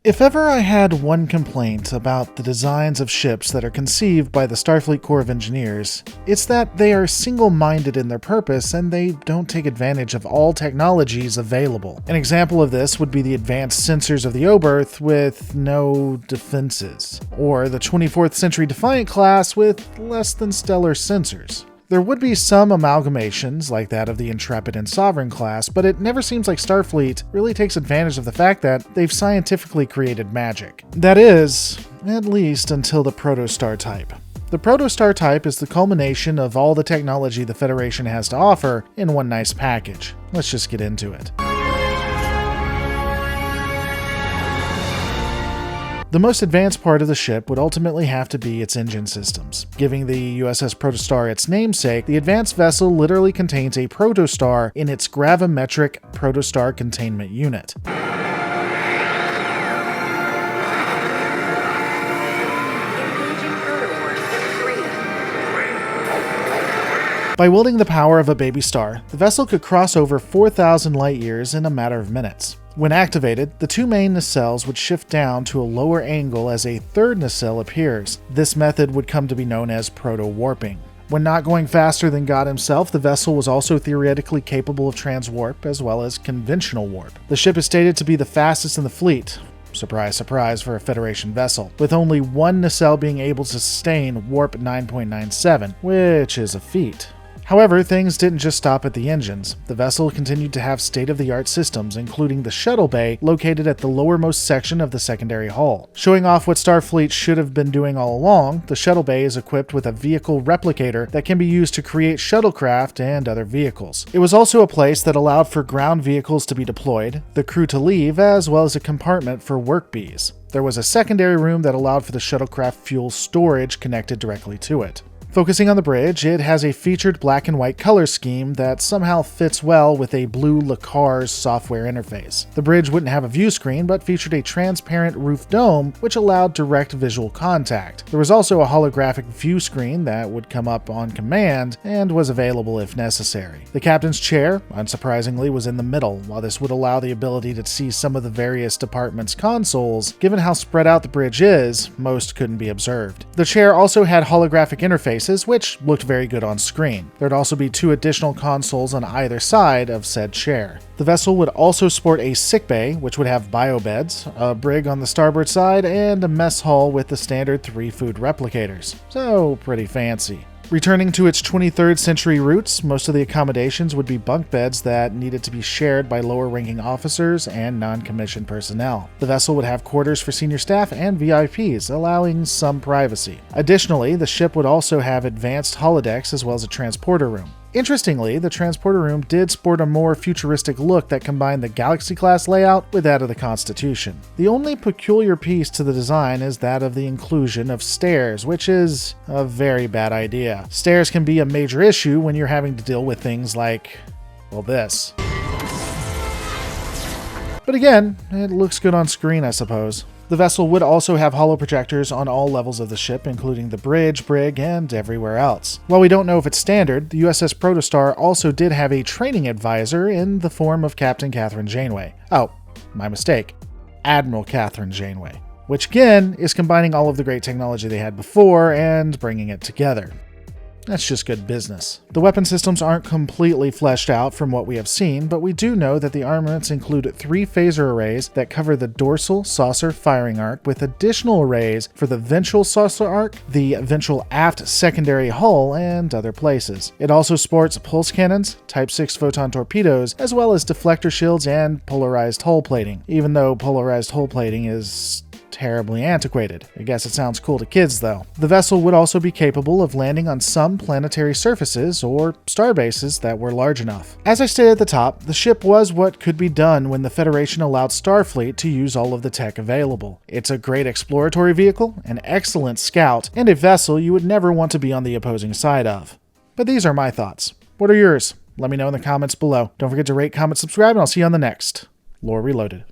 If ever I had one complaint about the designs of ships that are conceived by the Starfleet Corps of Engineers, it's that they are single-minded in their purpose and they don't take advantage of all technologies available. An example of this would be the advanced sensors of the Oberth with no defenses, or the 24th Century Defiant class with less than stellar sensors. There would be some amalgamations, like that of the Intrepid and Sovereign class, but it never seems like Starfleet really takes advantage of the fact that they've scientifically created magic. That is, at least until the Protostar-Type. The Protostar-Type is the culmination of all the technology the Federation has to offer in one nice package. Let's just get into it. The most advanced part of the ship would ultimately have to be its engine systems. Giving the USS Protostar its namesake, the advanced vessel literally contains a protostar in its gravimetric protostar containment unit. By wielding the power of a baby star, the vessel could cross over 4,000 light-years in a matter of minutes. When activated, the two main nacelles would shift down to a lower angle as a third nacelle appears. This method would come to be known as proto-warping. When not going faster than God himself, the vessel was also theoretically capable of transwarp as well as conventional warp. The ship is stated to be the fastest in the fleet. Surprise, surprise for a Federation vessel, with only one nacelle being able to sustain warp 9.97, which is a feat. However, things didn't just stop at the engines. The vessel continued to have state-of-the-art systems, including the shuttle bay located at the lowermost section of the secondary hull. Showing off what Starfleet should have been doing all along, the shuttle bay is equipped with a vehicle replicator that can be used to create shuttlecraft and other vehicles. It was also a place that allowed for ground vehicles to be deployed, the crew to leave, as well as a compartment for work bees. There was a secondary room that allowed for the shuttlecraft fuel storage connected directly to it. Focusing on the bridge, it has a featured black and white color scheme that somehow fits well with a blue LaCars software interface. The bridge wouldn't have a view screen, but featured a transparent roof dome, which allowed direct visual contact. There was also a holographic view screen that would come up on command and was available if necessary. The captain's chair, unsurprisingly, was in the middle. While this would allow the ability to see some of the various departments' consoles, given how spread out the bridge is, most couldn't be observed. The chair also had holographic interfaces, which looked very good on screen. There'd also be two additional consoles on either side of said chair. The vessel would also sport a sickbay, which would have biobeds, a brig on the starboard side, and a mess hall with the standard 3 food replicators. So, pretty fancy. Returning to its 23rd century roots, most of the accommodations would be bunk beds that needed to be shared by lower-ranking officers and non-commissioned personnel. The vessel would have quarters for senior staff and VIPs, allowing some privacy. Additionally, the ship would also have advanced holodecks as well as a transporter room. Interestingly, the transporter room did sport a more futuristic look that combined the Galaxy-class layout with that of the Constitution. The only peculiar piece to the design is that of the inclusion of stairs, which is a very bad idea. Stairs can be a major issue when you're having to deal with things like, well, this. But again, it looks good on screen, I suppose. The vessel would also have holoprojectors on all levels of the ship, including the bridge, brig, and everywhere else. While we don't know if it's standard, the USS Protostar also did have a training advisor in the form of Captain Catherine Janeway. Oh, my mistake. Admiral Catherine Janeway. Which again is combining all of the great technology they had before and bringing it together. That's just good business. The weapon systems aren't completely fleshed out from what we have seen, but we do know that the armaments include 3 phaser arrays that cover the dorsal saucer firing arc, with additional arrays for the ventral saucer arc, the ventral aft secondary hull, and other places. It also sports pulse cannons, Type 6 photon torpedoes, as well as deflector shields and polarized hull plating, even though polarized hull plating is terribly antiquated. I guess it sounds cool to kids though. The vessel would also be capable of landing on some planetary surfaces or starbases that were large enough. As I stated at the top, the ship was what could be done when the Federation allowed Starfleet to use all of the tech available. It's a great exploratory vehicle, an excellent scout, and a vessel you would never want to be on the opposing side of. But these are my thoughts. What are yours? Let me know in the comments below. Don't forget to rate, comment, subscribe, and I'll see you on the next Lore Reloaded.